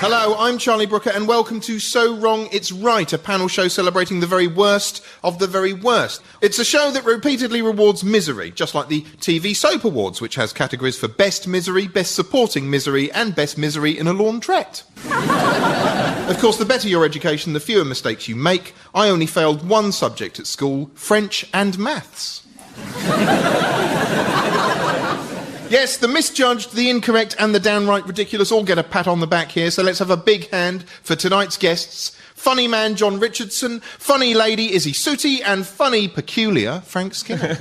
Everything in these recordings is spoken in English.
Hello, I'm Charlie Brooker, and welcome to So Wrong It's Right, a panel show celebrating the very worst of the very worst. It's a show that repeatedly rewards misery, just like the TV Soap Awards, which has categories for Best Misery, Best Supporting Misery, and Best Misery in a Laundrette. Of course, the better your education, the fewer mistakes you make. I only failed one subject at school, French and maths. Yes, the misjudged, the incorrect and the downright ridiculous all get a pat on the back here, so let's have a big hand for tonight's guests. Funny man John Richardson, funny lady Izzy Sooty and funny peculiar Frank Skinner.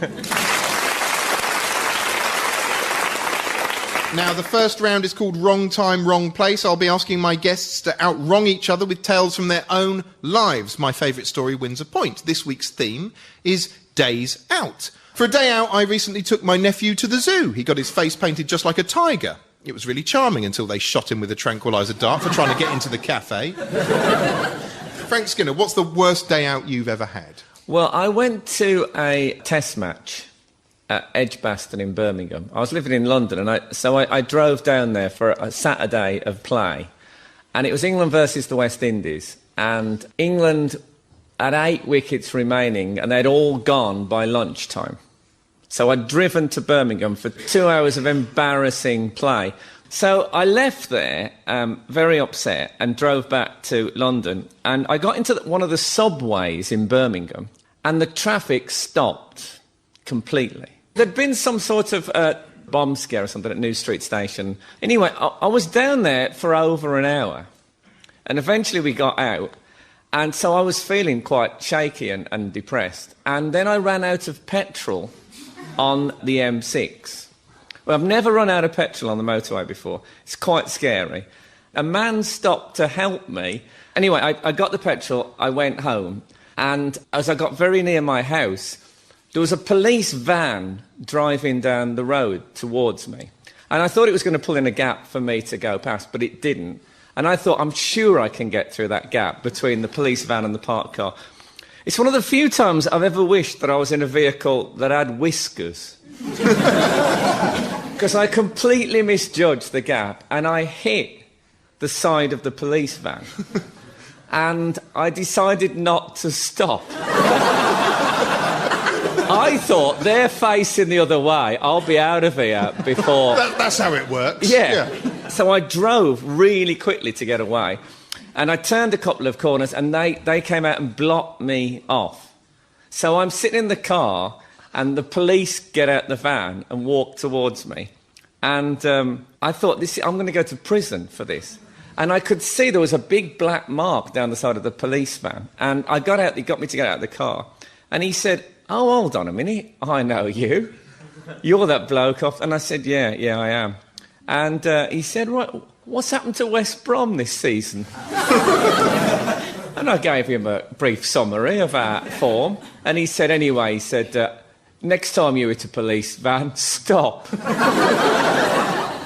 Now, the first round is called Wrong Time, Wrong Place. I'll be asking my guests to out-wrong each other with tales from their own lives. My favourite story wins a point. This week's theme is Days Out. For a day out, I recently took my nephew to the zoo. He got his face painted just like a tiger. It was really charming until they shot him with a tranquiliser dart for trying to get into the cafe. Frank Skinner, what's the worst day out you've ever had? Well, I went to a test match at Edgbaston in Birmingham. I was living in London, and so I drove down there for a Saturday of play. And it was England versus the West Indies. And England had 8 wickets remaining, and they'd all gone by lunchtime. So I'd driven to Birmingham for 2 hours of embarrassing play. So I left there very upset and drove back to London. And I got into one of the subways in Birmingham, and the traffic stopped completely. There'd been some sort of bomb scare or something at New Street Station. Anyway, I was down there for over an hour. And eventually we got out. And so I was feeling quite shaky and depressed. And then I ran out of petrol on the M6. Well, I've never run out of petrol on the motorway before. It's quite scary. A man stopped to help me. Anyway, I got the petrol, I went home, and as I got very near my house, there was a police van driving down the road towards me. And I thought it was going to pull in a gap for me to go past, but it didn't. And I thought, I'm sure I can get through that gap between the police van and the parked car. It's one of the few times I've ever wished that I was in a vehicle that had whiskers. Because I completely misjudged the gap and I hit the side of the police van. And I decided not to stop. I thought, they're facing the other way, I'll be out of here before... That's how it works. Yeah. So I drove really quickly to get away. And I turned a couple of corners and they came out and blocked me off. So I'm sitting in the car and the police get out the van and walk towards me. And I thought, I'm going to go to prison for this. And I could see there was a big black mark down the side of the police van. And I got out, he got me to get out of the car. And he said, oh, hold on a minute, I know you. You're that bloke off. And I said, yeah, I am. And he said, right, what's happened to West Brom this season? And I gave him a brief summary of our form. And he said, anyway, next time you're at a police van, stop.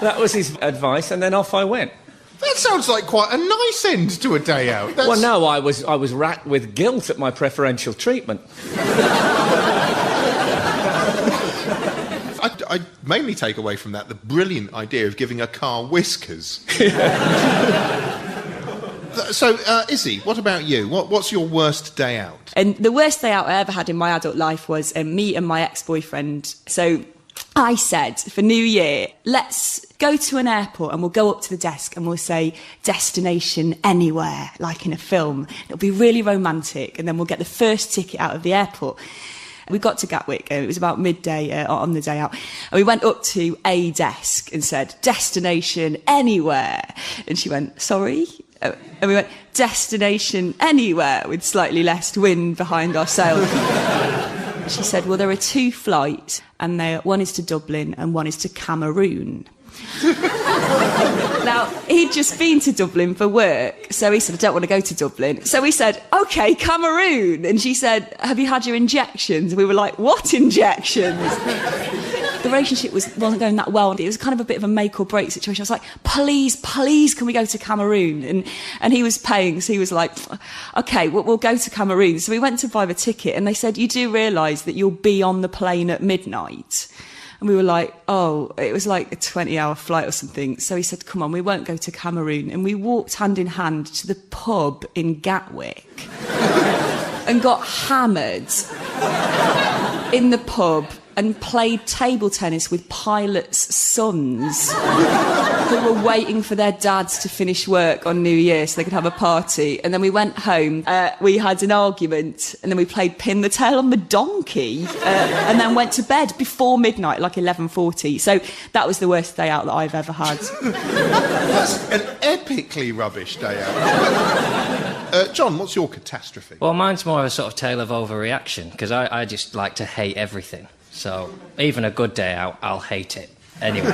That was his advice, and then off I went. That sounds like quite a nice end to a day out. Well, no, I was racked with guilt at my preferential treatment. I mainly take away from that the brilliant idea of giving a car whiskers. So, Izzy, what about you? What's your worst day out? And the worst day out I ever had in my adult life was me and my ex-boyfriend. So I said, for New Year, let's go to an airport and we'll go up to the desk and we'll say, destination anywhere, like in a film. It'll be really romantic, and then we'll get the first ticket out of the airport. We got to Gatwick, it was about midday on the day out, and we went up to a desk and said, destination anywhere. And she went, sorry? And we went, destination anywhere, with slightly less wind behind our sails. She said, well, there are 2 flights, and one is to Dublin and one is to Cameroon. Now, he'd just been to Dublin for work, so he said, I don't want to go to Dublin. So we said, OK, Cameroon. And she said, have you had your injections? And we were like, what injections? The relationship wasn't going that well. It was kind of a bit of a make or break situation. I was like, please, can we go to Cameroon? And he was paying, so he was like, OK, we'll go to Cameroon. So we went to buy the ticket, and they said, you do realise that you'll be on the plane at midnight? And we were like, oh, it was like a 20-hour flight or something. So he said, come on, we won't go to Cameroon. And we walked hand in hand to the pub in Gatwick and got hammered in the pub and played table tennis with pilots' sons who were waiting for their dads to finish work on New Year so they could have a party. And then we went home, we had an argument, and then we played pin the tail on the donkey, and then went to bed before midnight, like 11:40. So that was the worst day out that I've ever had. That's an epically rubbish day out. John, what's your catastrophe? Well, mine's more of a sort of tale of overreaction, because I just like to hate everything. So even a good day out, I'll hate it anyway.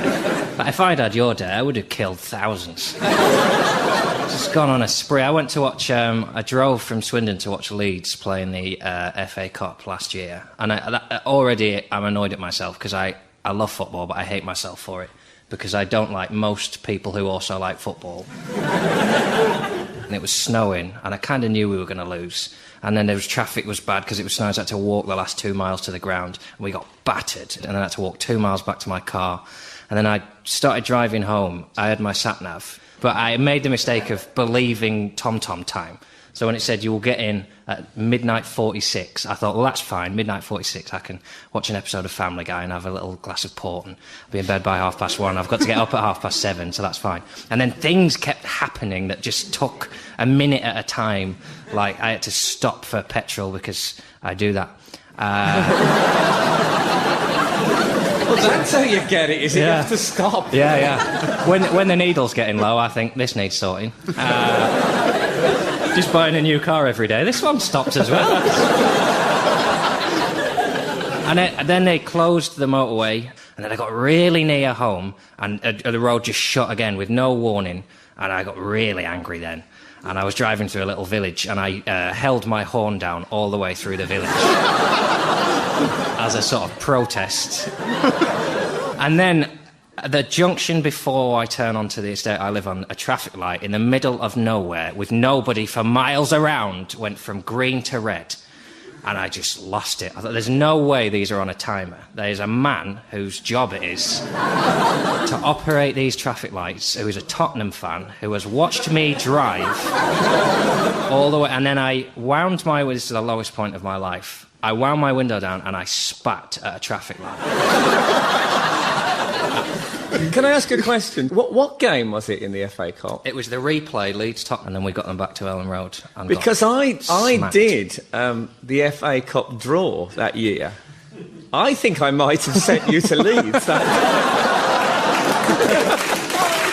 But if I'd had your day, I would have killed thousands. Just gone on a spree. I went to watch, I drove from Swindon to watch Leeds playing the FA Cup last year. And already I'm annoyed at myself because I love football, but I hate myself for it. Because I don't like most people who also like football. And it was snowing, and I kind of knew we were going to lose. And then traffic was bad because it was snowing, so I had to walk the last 2 miles to the ground. And we got battered, and then I had to walk 2 miles back to my car. And then I started driving home. I had my sat-nav, but I made the mistake of believing TomTom time. So when it said you will get in at midnight 46, I thought, well, that's fine, midnight 46, I can watch an episode of Family Guy and have a little glass of port and be in bed by 1:30. I've got to get up at 7:30, so that's fine. And then things kept happening that just took a minute at a time. Like, I had to stop for petrol because I do that. Well, that's how you get it, is it? You have to stop. Yeah. When the needle's getting low, I think this needs sorting. Just buying a new car every day. This one stopped as well. And then they closed the motorway, and then I got really near home, and the road just shut again with no warning, and I got really angry then. And I was driving through a little village, and I held my horn down all the way through the village as a sort of protest. And then the junction before I turn onto the estate I live on, a traffic light in the middle of nowhere with nobody for miles around, went from green to red. And I just lost it. I thought, there's no way these are on a timer. There's a man whose job it is to operate these traffic lights, who is a Tottenham fan, who has watched me drive all the way. And then I wound my... This is the lowest point of my life. I wound my window down and I spat at a traffic light. Can I ask a question? What game was it in the FA Cup? It was the replay, Leeds top, and then we got them back to Ellen Road. And because I smacked. did the FA Cup draw that year. I think I might have sent you to Leeds.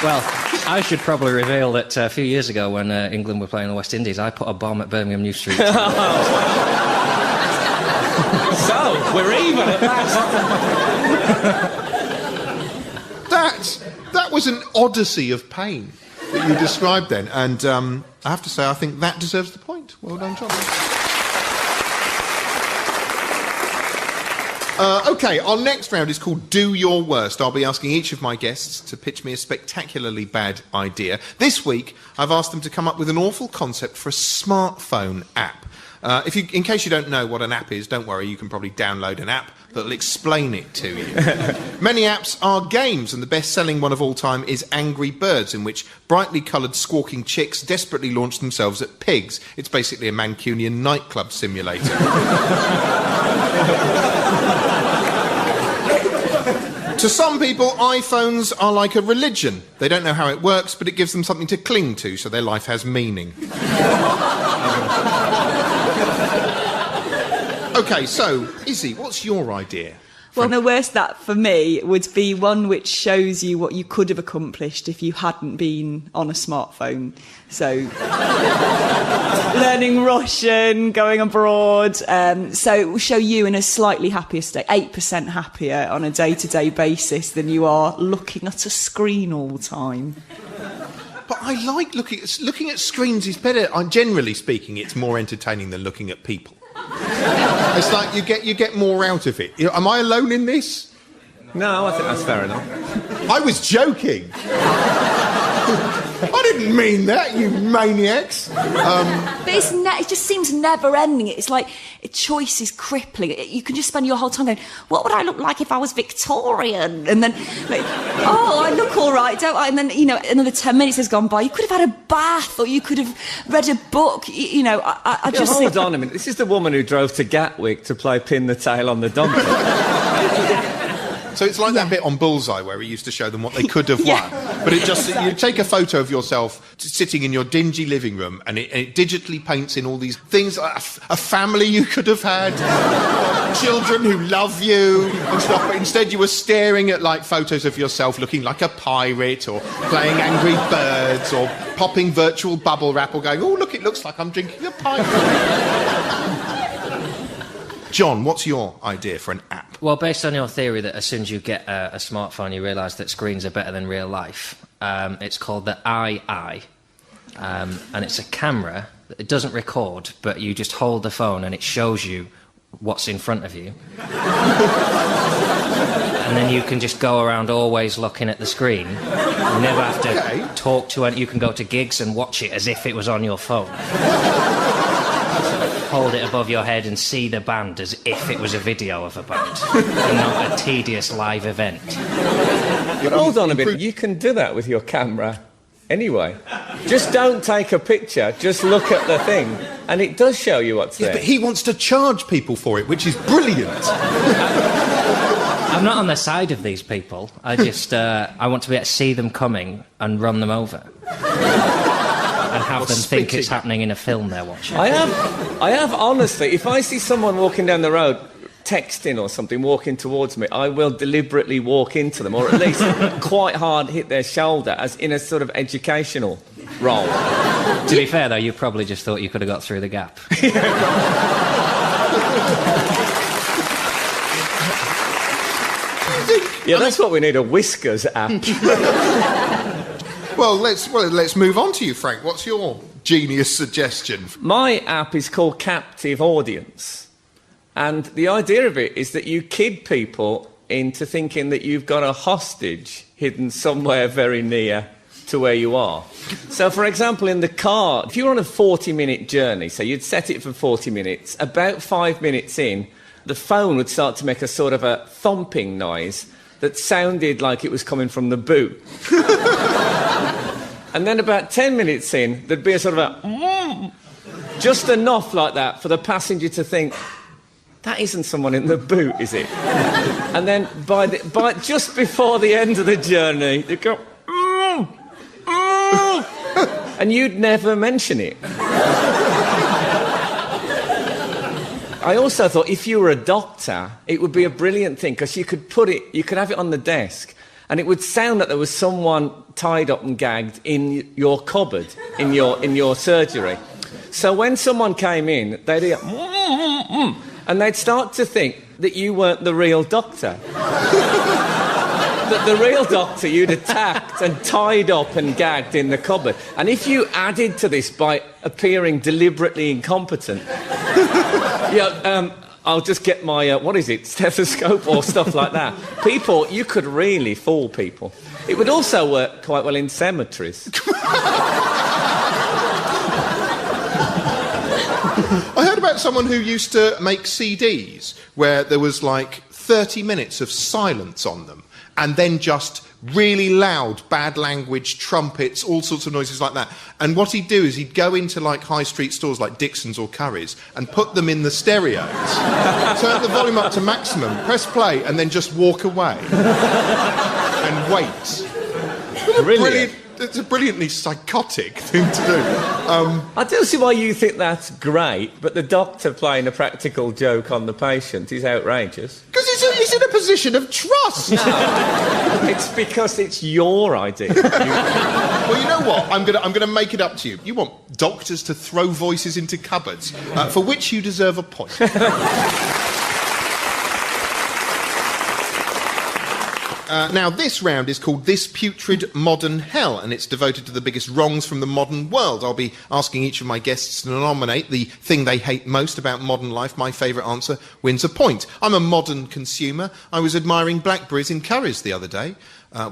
Well, I should probably reveal that a few years ago when England were playing the West Indies, I put a bomb at Birmingham New Street. So, we're even at last. That was an odyssey of pain that you described then, and I have to say, I think that deserves the point. Well done, John. OK, our next round is called Do Your Worst. I'll be asking each of my guests to pitch me a spectacularly bad idea. This week, I've asked them to come up with an awful concept for a smartphone app. In case you don't know what an app is, don't worry, you can probably download an app that'll explain it to you. Many apps are games, and the best-selling one of all time is Angry Birds, in which brightly coloured squawking chicks desperately launch themselves at pigs. It's basically a Mancunian nightclub simulator. To some people, iPhones are like a religion. They don't know how it works, but it gives them something to cling to, so their life has meaning. OK, so, Izzy, what's your idea? Well, the worst that for me would be one which shows you what you could have accomplished if you hadn't been on a smartphone. So, learning Russian, going abroad. So it will show you in a slightly happier state, 8% happier on a day-to-day basis than you are looking at a screen all the time. But I like looking at screens is better. Generally speaking, it's more entertaining than looking at people. It's like you get more out of it. Am I alone in this? No, I think that's fair enough. I was joking. I didn't mean that, you maniacs. But it just seems never-ending. It's like choice is crippling. You can just spend your whole time going, what would I look like if I was Victorian? And then, like, oh, I look all right, don't I? And then, another 10 minutes has gone by. You could have had a bath, or you could have read a book. I just hold on a minute. This is the woman who drove to Gatwick to play Pin the Tail on the Donkey. So it's like that bit on Bullseye where he used to show them what they could have won. But you take a photo of yourself sitting in your dingy living room and it digitally paints in all these things, a family you could have had, children who love you and stuff. But instead you were staring at like photos of yourself looking like a pirate or playing Angry Birds or popping virtual bubble wrap or going, oh, look, it looks like I'm drinking a pint. John, what's your idea for an app? Well, based on your theory that as soon as you get a smartphone, you realise that screens are better than real life, it's called the Eye, and it's a camera. It doesn't record, but you just hold the phone and it shows you what's in front of you. And then you can just go around always looking at the screen. You never have to talk to it. You can go to gigs and watch it as if it was on your phone. Hold it above your head and see the band as if it was a video of a band and not a tedious live event. Hold on a bit. You can do that with your camera anyway. Just don't take a picture, just look at the thing, and it does show you what's there. But he wants to charge people for it, which is brilliant. I'm not on the side of these people. I just I want to be able to see them coming and run them over. And have them think it's happening in a film they're watching. I have honestly, if I see someone walking down the road, texting or something, walking towards me, I will deliberately walk into them, or at least quite hard hit their shoulder, as in a sort of educational role. To be fair, though, you probably just thought you could have got through the gap. Yeah, that's what we need, a Whiskers app. Well, let's move on to you, Frank. What's your genius suggestion? My app is called Captive Audience. And the idea of it is that you kid people into thinking that you've got a hostage hidden somewhere very near to where you are. So, for example, in the car, if you were on a 40-minute journey, so you'd set it for 40 minutes, about 5 minutes in, the phone would start to make a sort of a thumping noise that sounded like it was coming from the boot. And then about 10 minutes in, there'd be a sort of a... just enough like that for the passenger to think, that isn't someone in the boot, is it? And then by just before the end of the journey, they'd go... and you'd never mention it. I also thought if you were a doctor, it would be a brilliant thing, because you could have it on the desk, and it would sound like there was someone tied up and gagged in your cupboard, in your surgery. So when someone came in, they'd go, and they'd start to think that you weren't the real doctor. That the real doctor you'd attacked and tied up and gagged in the cupboard. And if you added to this by appearing deliberately incompetent... I'll just get my, stethoscope or stuff like that. You could really fool people. It would also work quite well in cemeteries. I heard about someone who used to make CDs where there was like 30 minutes of silence on them, and then just really loud, bad language, trumpets, all sorts of noises like that. And what he'd do is he'd go into like high street stores like Dixon's or Curry's and put them in the stereos, turn the volume up to maximum, press play, and then just walk away and wait. Brilliant. It's a brilliantly psychotic thing to do. I don't see why you think that's great, but the doctor playing a practical joke on the patient is outrageous. Because he's in a position of trust. No, it's because it's your idea. Well, you know what? I'm gonna make it up to you. You want doctors to throw voices into cupboards, for which you deserve a point. Now, this round is called This Putrid Modern Hell, and it's devoted to the biggest wrongs from the modern world. I'll be asking each of my guests to nominate the thing they hate most about modern life. My favourite answer wins a point. I'm a modern consumer. I was admiring blackberries in Curry's the other day.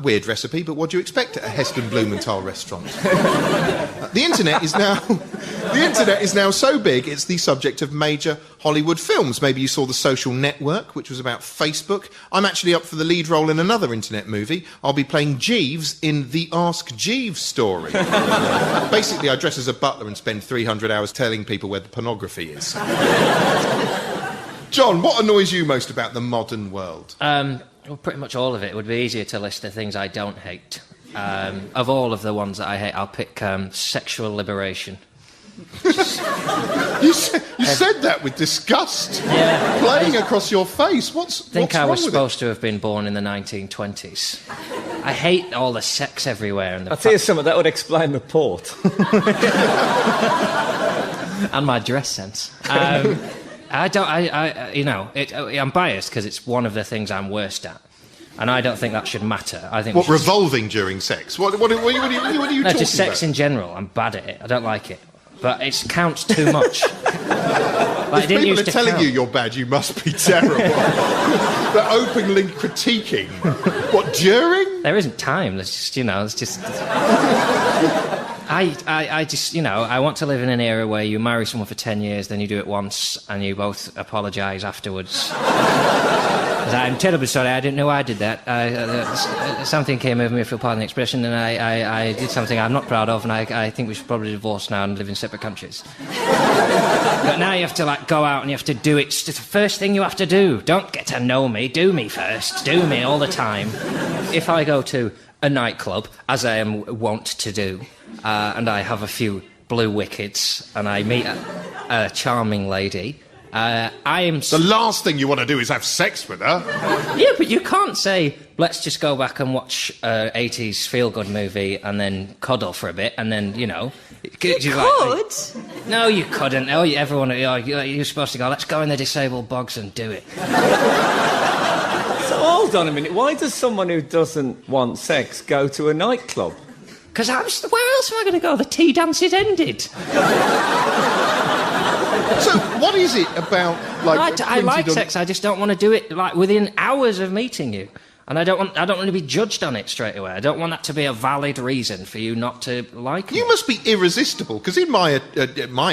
Weird recipe, but what do you expect at a Heston Blumenthal restaurant? The internet is now so big it's the subject of major Hollywood films. Maybe you saw The Social Network, which was about Facebook. I'm actually up for the lead role in another internet movie. I'll be playing Jeeves in the Ask Jeeves story. Basically, I dress as a butler and spend 300 hours telling people where the pornography is. John, what annoys you most about the modern world? Well, pretty much all of it. It would be easier to list the things I don't hate. Of all of the ones that I hate, I'll pick sexual liberation. You said that with disgust. Yeah. Playing across your face. I think I was supposed to have been born in the 1920s. I hate all the sex everywhere. And I'll tell you something, that would explain the port. And my dress sense. I'm biased because it's one of the things I'm worst at. And I don't think that should matter. I think revolving during sex? What are you talking about? Just sex in general. I'm bad at it. I don't like it. But it counts too much. If people are telling you you're bad, you must be terrible. They're openly critiquing. What, during? There isn't time. It's just... I just, I want to live in an era where you marry someone for 10 years, then you do it once, and you both apologise afterwards. I'm terribly sorry, I didn't know I did that. Something came over me, if you'll pardon the expression, and I did something I'm not proud of, and I think we should probably divorce now and live in separate countries. But now you have to, go out and you have to do it. It's the first thing you have to do. Don't get to know me. Do me first. Do me all the time. If I go to a nightclub, as I am wont to do, and I have a few blue wickets, and I meet a charming lady, I am... The last thing you want to do is have sex with her. Yeah, but you can't say, let's just go back and watch an 80s feel-good movie and then cuddle for a bit, and then, You could? No, you couldn't. Everyone... You're supposed to go, let's go in the disabled bogs and do it. So hold on a minute. Why does someone who doesn't want sex go to a nightclub? Because where else am I going to go? The tea dance is ended. So, what is it about, I like sex, I just don't want to do it, within hours of meeting you. And I don't want to be judged on it straight away. I don't want that to be a valid reason for you not to like me. You must be irresistible, because in my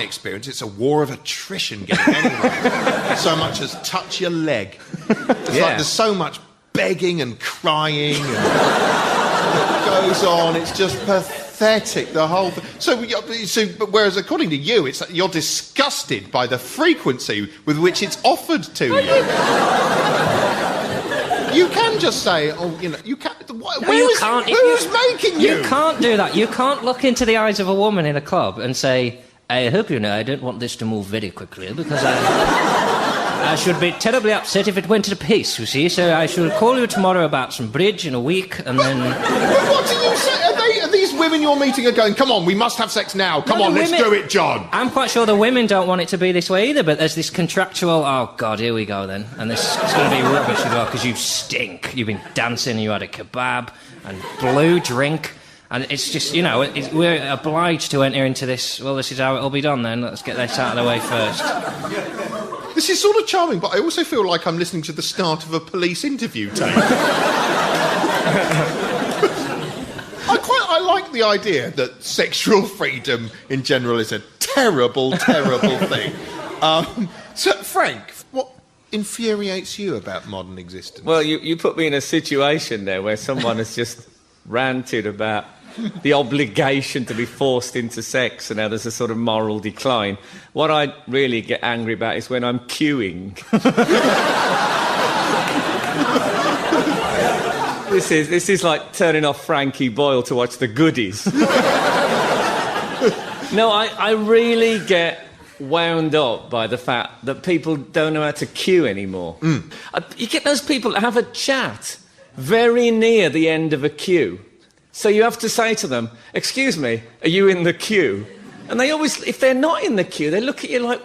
experience, it's a war of attrition getting anyone so much as touch your leg. It's there's so much begging and crying that goes on. It's just pathetic, the whole thing. But whereas according to you, you're disgusted by the frequency with which it's offered to you. You can just say, you can't... Who's making you? You can't do that. You can't look into the eyes of a woman in a club and say, I hope you know I don't want this to move very quickly, because I should be terribly upset if it went to piece, you see, so I shall call you tomorrow about some bridge in a week, and then... But what do you say? Are these women you're meeting are going, come on, we must have sex now, come on, let's do it, John? I'm quite sure the women don't want it to be this way either, but there's this contractual, oh, God, here we go then, and it's going to be rubbish as well, because you stink. You've been dancing, you had a kebab, and blue drink... And it's just, we're obliged to enter into this, well, this is how it'll be done then, let's get this out of the way first. This is sort of charming, but I also feel like I'm listening to the start of a police interview tape. I like the idea that sexual freedom in general is a terrible, terrible thing. So, Frank, what infuriates you about modern existence? Well, you put me in a situation there where someone has just ranted about the obligation to be forced into sex and how there's a sort of moral decline. What I really get angry about is when I'm queuing. This is like turning off Frankie Boyle to watch The Goodies. No, I really get wound up by the fact that people don't know how to queue anymore. You get those people that have a chat very near the end of a queue. So you have to say to them, excuse me, are you in the queue? And they always, if they're not in the queue, they look at you like,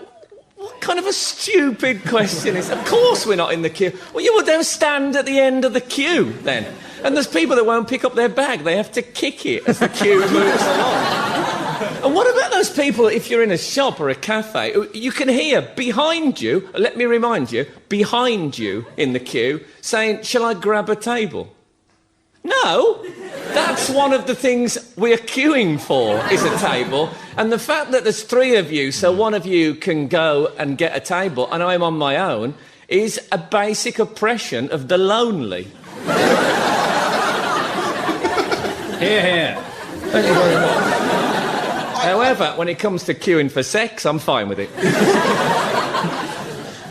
what kind of a stupid question is? Of course we're not in the queue. Well, you would then stand at the end of the queue then. And there's people that won't pick up their bag. They have to kick it as the queue moves along. And what about those people, if you're in a shop or a cafe, you can hear behind you, let me remind you, behind you in the queue, saying, shall I grab a table? No, that's one of the things we're queuing for, is a table. And the fact that there's 3 of you, so one of you can go and get a table, and I'm on my own, is a basic oppression of the lonely. Hear, hear. Thank you very much. However, when it comes to queuing for sex, I'm fine with it.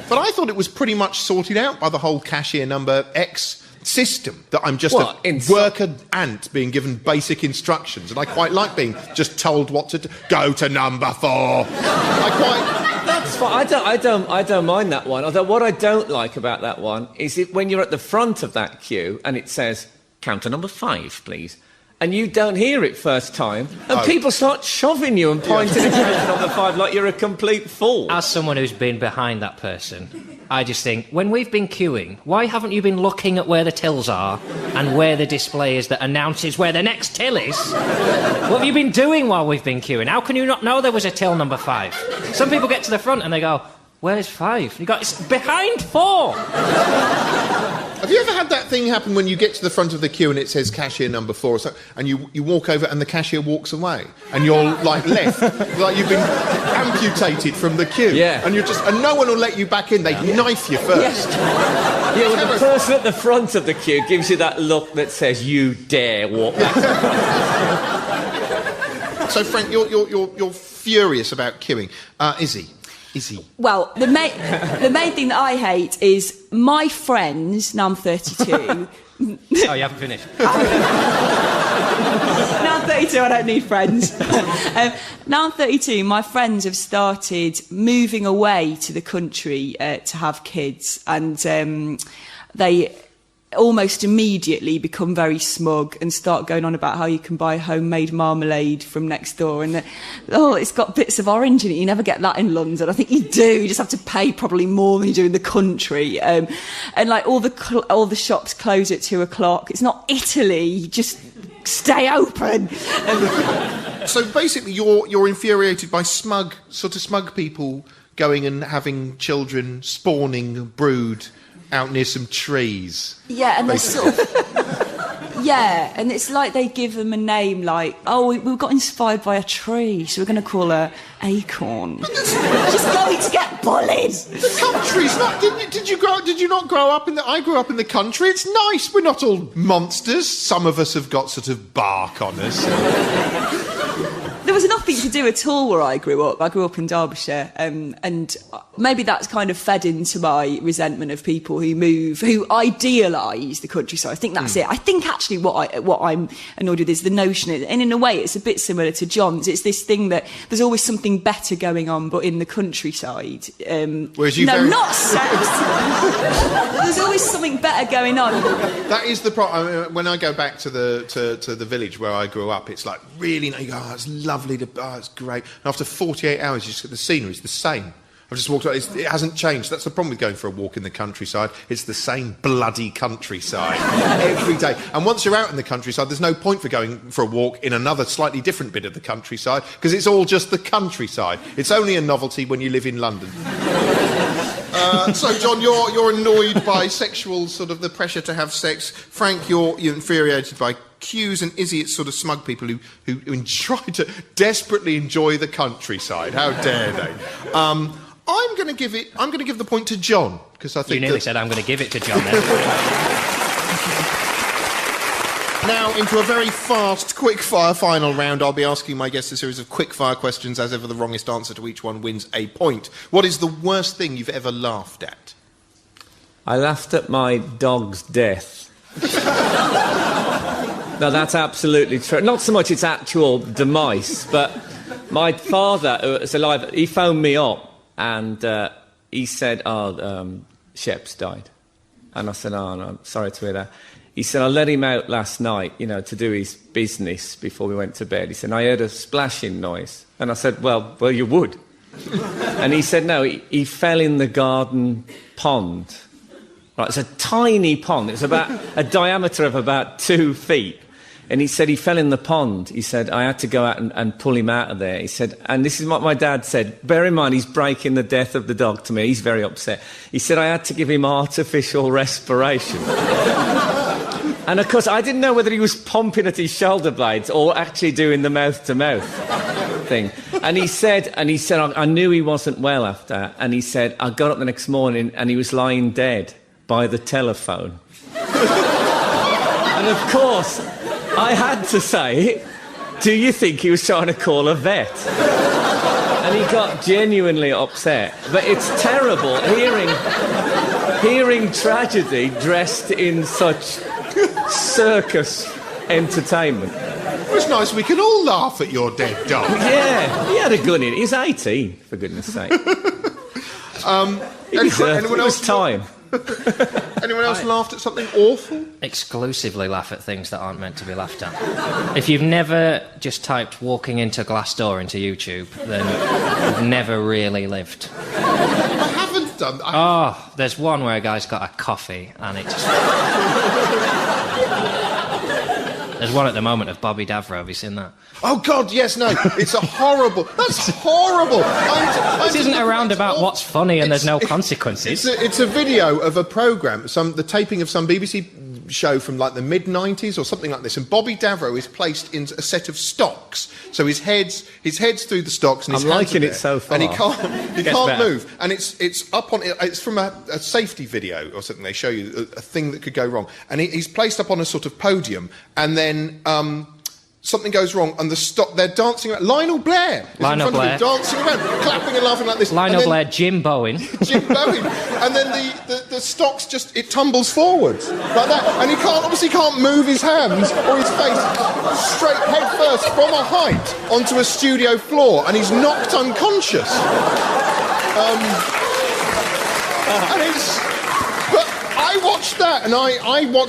But I thought it was pretty much sorted out by the whole cashier number X system, that I'm just a worker ant being given basic instructions, and I quite like being just told what to do. Go to number 4. That's fine. I don't mind that one. Although what I don't like about that one is when you're at the front of that queue and it says, counter number 5, please. And you don't hear it first time, and people start shoving you and pointing at counter number 5 like you're a complete fool. As someone who's been behind that person, I just think, when we've been queuing, why haven't you been looking at where the tills are and where the display is that announces where the next till is? What have you been doing while we've been queuing? How can you not know there was a till number 5? Some people get to the front and they go, where's 5? You go, it's behind 4. Have you ever had that thing happen when you get to the front of the queue and it says cashier number 4 or so, and you walk over and the cashier walks away and you're like left, like you've been amputated from the queue, and you're just, and no one will let you back in. They knife you first. Yeah, well, the person at the front of the queue gives you that look that says, you dare walk back. So Frank, you're furious about queuing. Izzy. Well, the main thing that I hate is my friends, now I'm 32... Oh, you haven't finished. Now I'm 32, I don't need friends. Now I'm 32, my friends have started moving away to the country to have kids, and they almost immediately become very smug and start going on about how you can buy homemade marmalade from next door, and it's got bits of orange in it. You never get that in London. I think you do. You just have to pay probably more than you do in the country. And like all the shops close at 2:00. It's not Italy. Just stay open. So basically, you're infuriated by smug people going and having children, spawning brood out near some trees. Yeah, and they're sort of... Yeah, and it's like they give them a name like, we got inspired by a tree, so we're going to call her Acorn. She's going to get bullied. The country's not... Did you not grow up in the... I grew up in the country. It's nice. We're not all monsters. Some of us have got sort of bark on us. There was nothing to do at all where I grew up. I grew up in Derbyshire, and maybe that's kind of fed into my resentment of people who idealise the countryside. I think that's it. I think actually what I'm annoyed with is the notion, and in a way it's a bit similar to John's. It's this thing that there's always something better going on, but in the countryside. Whereas you not sex. There's always something better going on. That is the problem. I mean, when I go back to the village where I grew up, it's like really, you go, it's lovely. It's great. And after 48 hours, you just get the scenery's the same. I've just walked out. It hasn't changed. That's the problem with going for a walk in the countryside. It's the same bloody countryside every day. And once you're out in the countryside, there's no point for going for a walk in another slightly different bit of the countryside, because it's all just the countryside. It's only a novelty when you live in London. So, John, you're annoyed by sexual the pressure to have sex. Frank, you're infuriated by queues, and Izzy, it's sort of smug people who try to desperately enjoy the countryside. How dare they? I'm going to give the point to John, because I think you nearly said I'm going to give it to John then. Now, into a very fast, quick-fire final round, I'll be asking my guests a series of quick-fire questions. As ever, the wrongest answer to each one wins a point. What is the worst thing you've ever laughed at? I laughed at my dog's death. No, that's absolutely true. Not so much its actual demise, but my father, who was alive, he phoned me up and he said, Shep's died. And I said, no, I'm sorry to hear that. He said, I let him out last night, to do his business before we went to bed. He said, I heard a splashing noise. And I said, well, you would. And he said, no, he fell in the garden pond. Right, it's a tiny pond. It's about a diameter of about 2 feet. And he said he fell in the pond. He said, I had to go out and pull him out of there. He said, and this is what my dad said, bear in mind he's breaking the death of the dog to me. He's very upset. He said, I had to give him artificial respiration. And of course, I didn't know whether he was pumping at his shoulder blades or actually doing the mouth-to-mouth thing. And he said, I knew he wasn't well after. And he said, I got up the next morning and he was lying dead by the telephone. And of course, I had to say, do you think he was trying to call a vet? And he got genuinely upset. But it's terrible hearing tragedy dressed in such circus entertainment. It was nice we could all laugh at your dead dog. Yeah, he had a gun in it. He's 18, for goodness sake. It was time. Anyone else laughed at something awful? Exclusively laugh at things that aren't meant to be laughed at. If you've never just typed walking into Glassdoor into YouTube, then you've never really lived. I haven't done. There's one where a guy's got a coffee and it just... There's one at the moment of Bobby Davro. Have you seen that? Oh, God, yes, no. It's a horrible... That's horrible. This isn't a roundabout what's funny and there's no consequences. It's a video of a programme, the taping of some BBC show from, like, the mid-90s or something like this, and Bobby Davro is placed in a set of stocks. So his head's through the stocks and his hands liking are it there, so far. and he can't better. move. And it's up on... It's from a safety video or something. They show you a thing that could go wrong. And he's placed up on a sort of podium, and then... something goes wrong, and they're dancing around. Lionel Blair is in front of him, dancing around, clapping and laughing like this. Lionel Blair, Jim Bowen. Jim Bowen. And then the stocks it tumbles forwards like that, and he obviously can't move his hands or his face straight head first from a height onto a studio floor, and he's knocked unconscious. And it's... I watched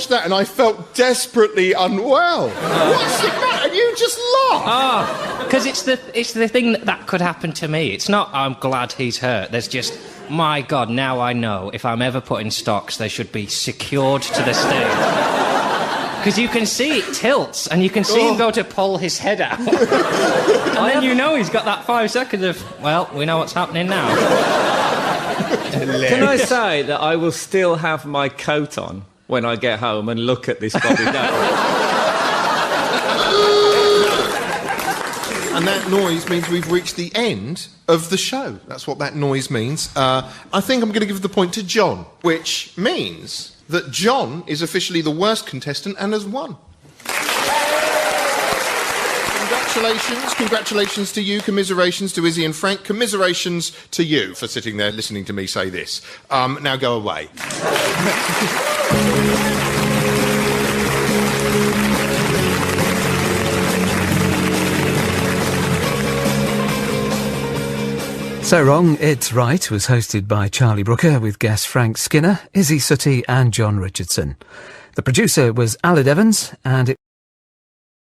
that and I felt desperately unwell. What's the matter? You just laughed. Because it's the thing that could happen to me. It's not, I'm glad he's hurt. There's just, my God, now I know if I'm ever put in stocks, they should be secured to the stage. Because you can see it tilts, and you can see him go to pull his head out. And then you know he's got that 5 seconds of, well, we know what's happening now. Can I say that I will still have my coat on when I get home and look at this Bobby Davro? And that noise means we've reached the end of the show. That's what that noise means. I think I'm going to give the point to John, which means that John is officially the worst contestant and has won. Congratulations to you, commiserations to Izzy and Frank, commiserations to you for sitting there listening to me say this. Now go away. So Wrong, It's Right was hosted by Charlie Brooker with guests Frank Skinner, Izzy Sutty and John Richardson. The producer was Aled Evans, and it